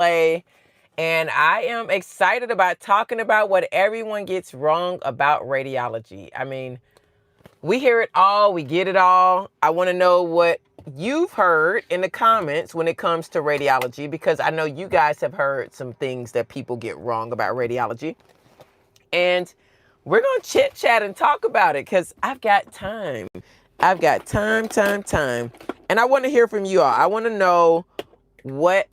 and I am excited about talking about what everyone gets wrong about radiology. I mean, we hear it all, we get it all. I want to know what you've heard in the comments when it comes to radiology, because I know you guys have heard some things that people get wrong about radiology. And we're going to chit chat and talk about it because I've got time. I've got time. And I want to hear from you all. I want to know what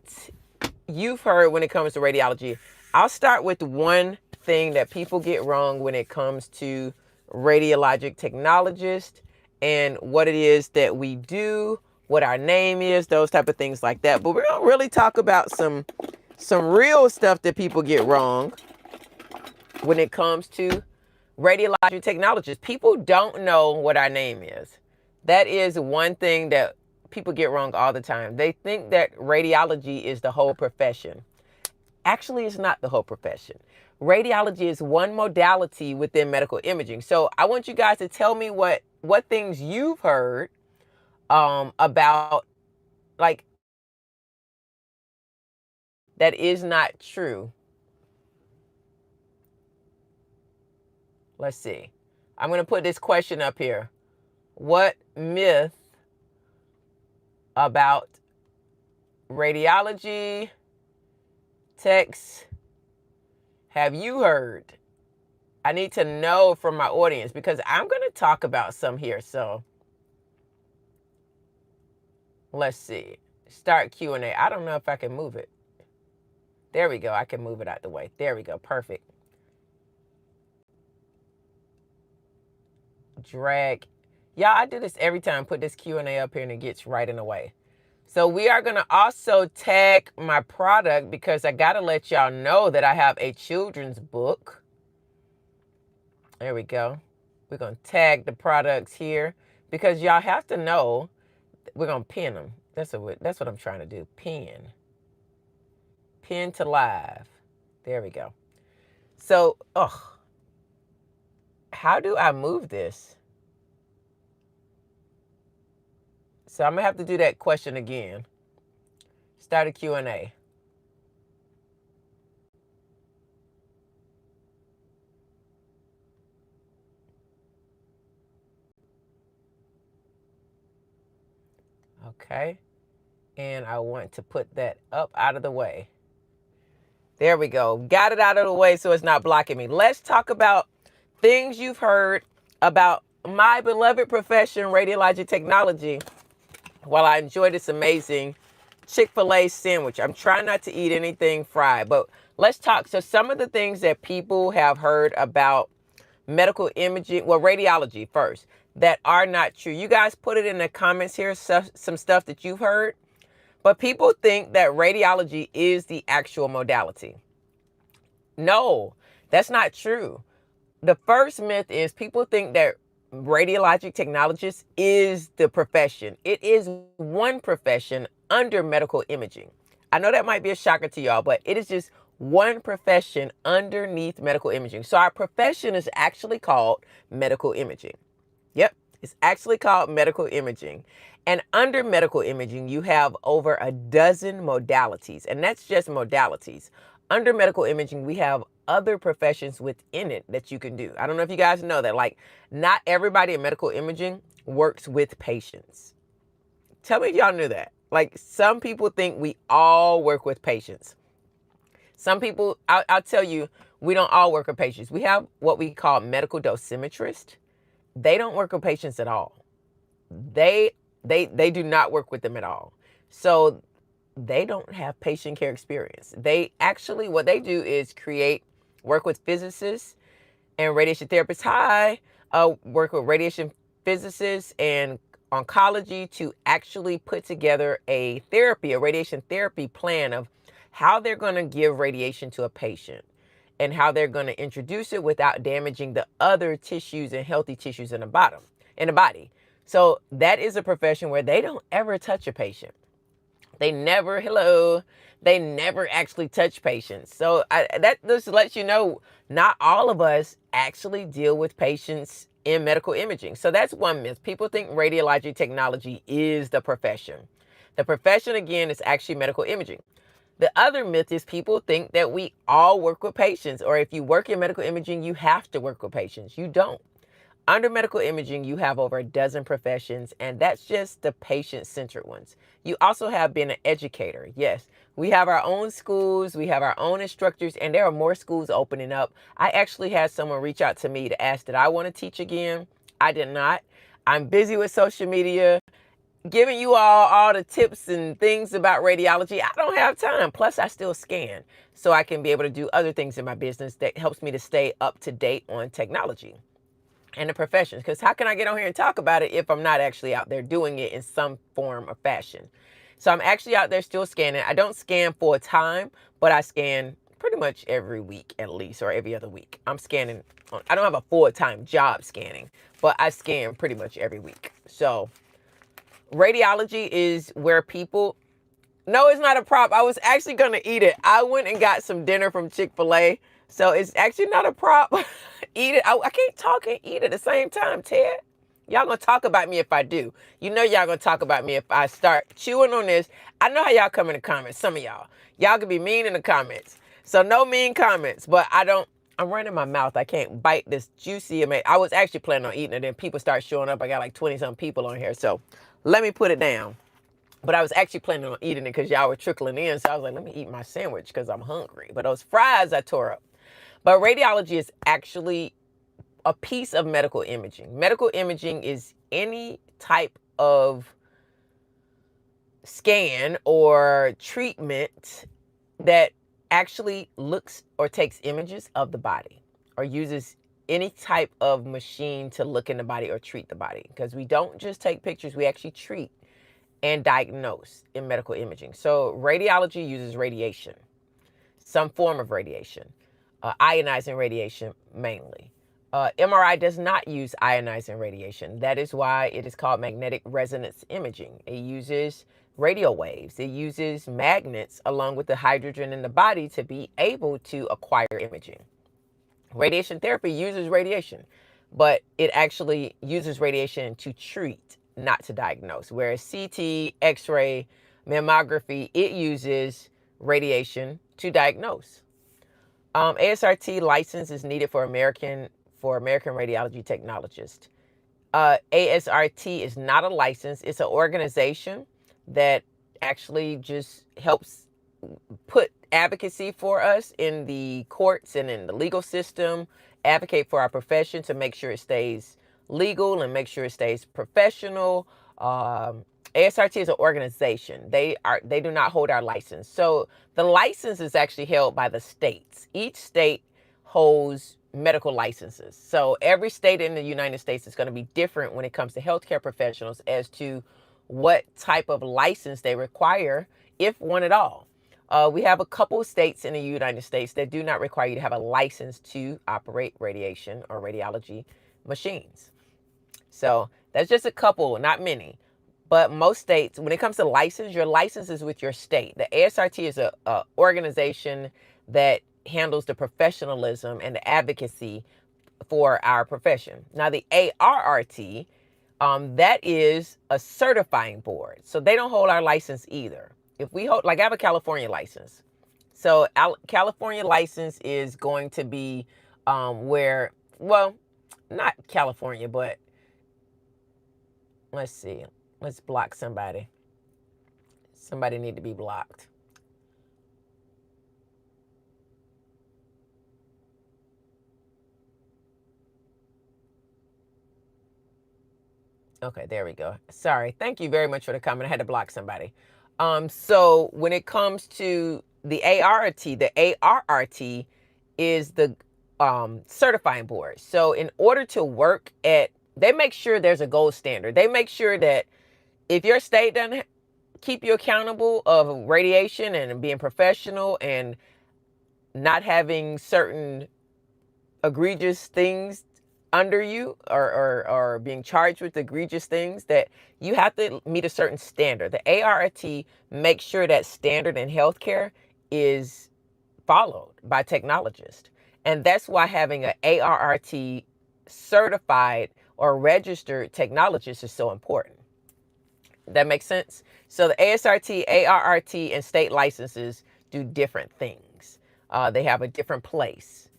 you've heard when it comes to radiology. I'll start with one thing that people get wrong when it comes to radiologic technologist and what it is that we do, what our name is, those type of things like that. But we're going to really talk about some real stuff that people get wrong when it comes to radiologic technologists. People don't know what our name is. That is one thing that people get wrong all the time. They think that radiology is the whole profession. Actually, it's not the whole profession. Radiology is one modality within medical imaging. So I want you guys to tell me what things you've heard about, like, that is not true. Let's see. I'm going to put this question up here. What myth about radiology techs have you heard? I need to know from my audience because I'm going to talk about some here. So let's see. Start Q&A. I don't know if I can move it. There we go. I can move it out the way. There we go. Perfect. Drag. Y'all, I do this every time. Put this Q&A up here and it gets right in the way. So we are going to also tag my product because I got to let y'all know that I have a children's book. There we go. We're going to tag the products here because y'all have to know. We're going to pin them. That's what I'm trying to do. Pin to live. There we go. So, how do I move this? So I'm going to have to do that question again. Start a Q&A. Okay. And I want to put that up out of the way. There we go. Got it out of the way so it's not blocking me. Let's talk about things you've heard about my beloved profession, radiologic technology, while I enjoy this amazing Chick-fil-A sandwich. I'm trying not to eat anything fried, but let's talk. So some of the things that people have heard about medical imaging, well, radiology first, that are not true. You guys put it in the comments here, some stuff that you've heard. But people think that radiology is the actual modality. No, that's not true. The first myth is people think that radiologic technologist is the profession. It is one profession under medical imaging. I know that might be a shocker to y'all, but it is just one profession underneath medical imaging. So our profession is actually called medical imaging. Yep, it's actually called medical imaging. And under medical imaging, you have over a dozen modalities, and that's just modalities. Under medical imaging, we have other professions within it that you can do. I don't know if you guys know that, like, not everybody in medical imaging works with patients. Tell me if y'all knew that. Like, some people think we all work with patients. Some people, I'll tell you, we don't all work with patients. We have what we call medical dosimetrists. They don't work with patients at all. They do not work with them at all. So they don't have patient care experience. They actually, what they do is work with physicists and radiation therapists. Work with radiation physicists and oncology to actually put together a radiation therapy plan of how they're going to give radiation to a patient and how they're going to introduce it without damaging the other tissues and healthy tissues in the body. So that is a profession where they don't ever touch a patient. They never actually touch patients. So that just lets you know, not all of us actually deal with patients in medical imaging. So that's one myth. People think radiology technology is the profession. The profession, again, is actually medical imaging. The other myth is people think that we all work with patients, or if you work in medical imaging, you have to work with patients. You don't. Under medical imaging, you have over a dozen professions, and that's just the patient-centered ones. You also have been an educator. Yes, we have our own schools, we have our own instructors, and there are more schools opening up. I actually had someone reach out to me to ask, did I want to teach again? I did not. I'm busy with social media, giving you all the tips and things about radiology. I don't have time. Plus, I still scan, so I can be able to do other things in my business that helps me to stay up to date on technology and the professions. Because how can I get on here and talk about it if I'm not actually out there doing it in some form or fashion? So I'm actually out there still scanning. I don't scan full time, but I scan pretty much every week at least, or every other week. I'm scanning. I don't have a full-time job scanning, but I scan pretty much every week. So radiology is where people, no, it's not a prop. I was actually going to eat it. I went and got some dinner from Chick-fil-A. So it's actually not a prop. Eat it. I can't talk and eat at the same time, Ted. Y'all going to talk about me if I do. You know y'all going to talk about me if I start chewing on this. I know how y'all come in the comments. Some of y'all. Y'all can be mean in the comments. So no mean comments. But I'm running my mouth. I can't bite this juicy. I was actually planning on eating it. And people start showing up. I got like 20-some people on here. So let me put it down. But I was actually planning on eating it because y'all were trickling in. So I was like, let me eat my sandwich because I'm hungry. But those fries I tore up. But radiology is actually a piece of medical imaging. Medical imaging is any type of scan or treatment that actually looks or takes images of the body or uses any type of machine to look in the body or treat the body. Because we don't just take pictures, we actually treat and diagnose in medical imaging. So radiology uses radiation, some form of radiation, ionizing radiation mainly. MRI does not use ionizing radiation. That is why it is called magnetic resonance imaging. It uses radio waves. It uses magnets along with the hydrogen in the body to be able to acquire imaging. Radiation therapy uses radiation, but it actually uses radiation to treat, not to diagnose. Whereas CT, X-ray, mammography, it uses radiation to diagnose. ASRT license is needed for American radiology technologists. ASRT is not a license. It's an organization that actually just helps put advocacy for us in the courts and in the legal system, advocate for our profession to make sure it stays legal and make sure it stays professional. ASRT is an organization. They do not hold our license. So the license is actually held by the states. Each state holds medical licenses. So every state in the United States is going to be different when it comes to healthcare professionals as to what type of license they require, if one at all. We have a couple of states in the United States that do not require you to have a license to operate radiation or radiology machines. So that's just a couple, not many. But most states, when it comes to license, your license is with your state. The ASRT is a organization that handles the professionalism and the advocacy for our profession. Now, the ARRT, that is a certifying board. So they don't hold our license either. If we hold, like I have a California license. So California license is going to be where, well, not California, but let's see. Let's block somebody. Somebody need to be blocked. Okay, there we go. Sorry. Thank you very much for the comment. I had to block somebody. So when it comes to the ARRT, the ARRT is the certifying board. So in order to work at, they make sure there's a gold standard. They make sure that if your state doesn't keep you accountable of radiation and being professional and not having certain egregious things under you or being charged with egregious things, that you have to meet a certain standard. The ARRT makes sure that standard in healthcare is followed by technologists. And that's why having an ARRT certified or registered technologist is so important. That makes sense? So the ASRT, ARRT, and state licenses do different things. They have a different place.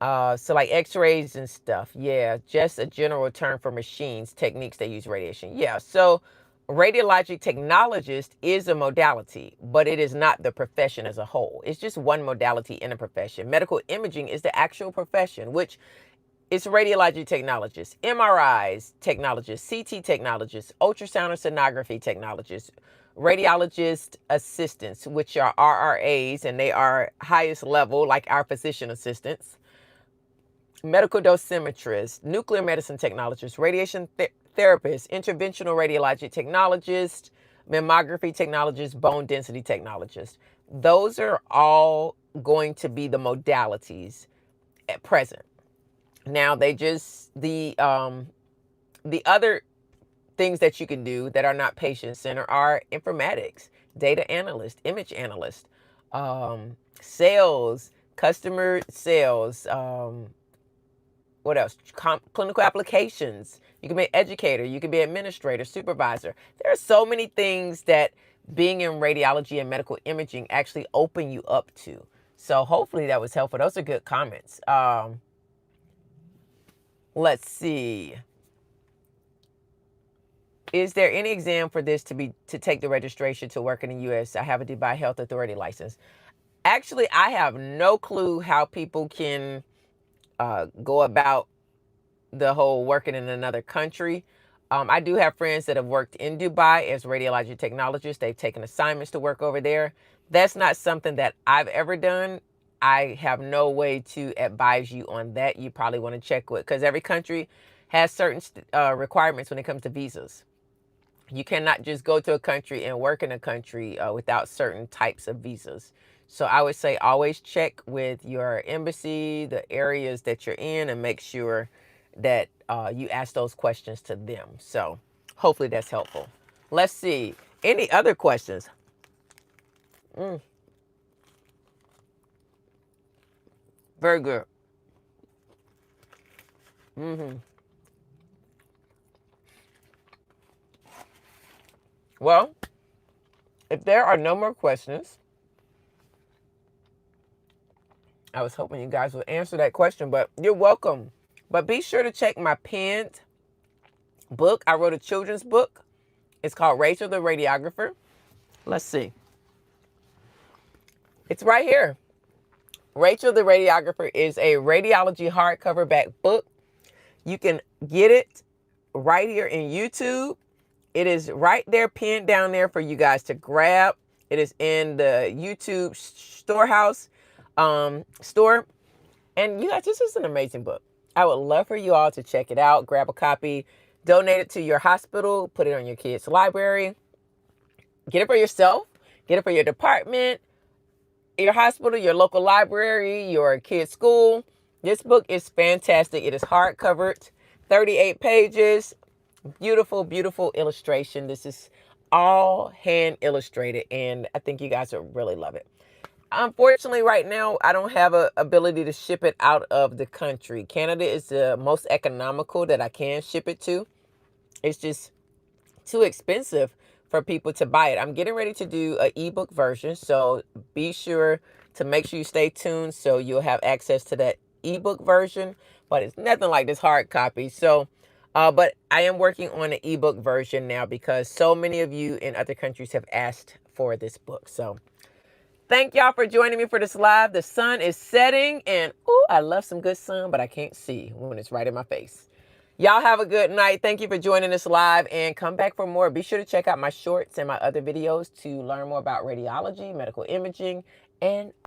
So like x-rays and stuff. Yeah, just a general term for machines, techniques that use radiation. Yeah, so radiologic technologist is a modality, but it is not the profession as a whole. It's just one modality in a profession. Medical imaging is the actual profession, which is radiology technologists, MRIs technologists, CT technologists, ultrasound and sonography technologists, radiologist assistants, which are RRAs, and they are highest level, like our physician assistants, medical dosimetrists, nuclear medicine technologists, radiation therapists, interventional radiologic technologists, mammography technologists, bone density technologists. Those are all going to be the modalities at present. Now they just the other things that you can do that are not patient center are informatics, data analyst, image analyst, sales, customer sales, what else? Clinical applications. You can be an educator, you can be an administrator, supervisor. There are so many things that being in radiology and medical imaging actually open you up to. So hopefully that was helpful. Those are good comments. Let's see. Is there any exam for this to take the registration to work in the U.S.? I have a Dubai Health Authority license. Actually, I have no clue how people can go about the whole working in another country. I do have friends that have worked in Dubai as radiology technologists. They've taken assignments to work over there. That's not something that I've ever done. I have no way to advise you on that. You probably want to check with, because every country has certain requirements when it comes to visas. You cannot just go to a country and work in a country without certain types of visas. So I would say always check with your embassy, the areas that you're in, and make sure that you ask those questions to them. So hopefully that's helpful. Let's see. Any other questions? Very good. Well, if there are no more questions, I was hoping you guys would answer that question, but you're welcome. But be sure to check my penned book. I wrote a children's book. It's called Rachel the Radiographer. Let's see. It's right here. Rachel the Radiographer is a radiology hardcover back book. You can get it right here in YouTube. It is right there, pinned down there for you guys to grab. It is in the YouTube storehouse store. And you guys, this is an amazing book. I would love for you all to check it out. Grab a copy, donate it to your hospital, put it on your kids' library. Get it for yourself. Get it for your department, your hospital, your local library, your kid's school. This book is fantastic. It is hardcovered, 38 pages. Beautiful, beautiful illustration. This is all hand illustrated, and I think you guys will really love it. Unfortunately, right now, I don't have an ability to ship it out of the country. Canada is the most economical that I can ship it to. It's just too expensive for people to buy it. I'm getting ready to do an ebook version, so be sure to make sure you stay tuned so you'll have access to that ebook version, but it's nothing like this hard copy. So but I am working on an ebook version now because so many of you in other countries have asked for this book. So thank y'all for joining me for this live. The sun is setting, and ooh, I love some good sun, but I can't see when it's right in my face. Y'all have a good night. Thank you for joining us live, and come back for more. Be sure to check out my shorts and my other videos to learn more about radiology, medical imaging, and